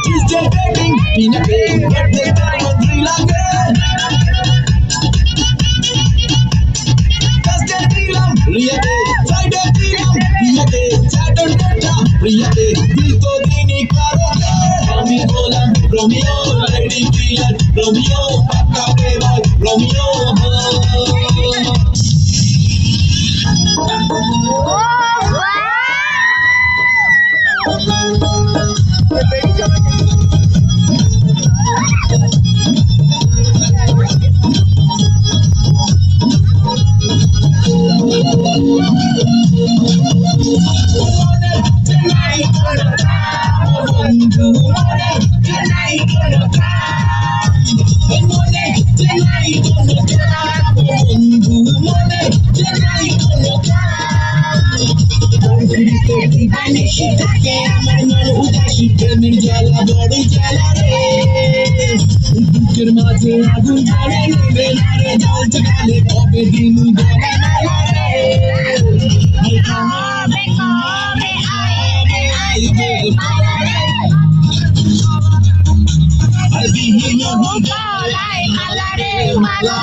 Tuesday dating, pinake, birthday time on Sri Thursday Tilam, Riyate, Friday Tilam, Riyate, Saturday Tilam, Riyate, Dito Dini Karoke, Rami Golan, Romeo, Lady Killer, Romeo, Papa Playboy, Romeo. বুকের মাঝে আগুন জ্বলে নেবে না রে জল জলে কবে দিন গলে না রে কবে কবে আইবে মালা রে আর বিহীন হলো লাই মালা রে মালা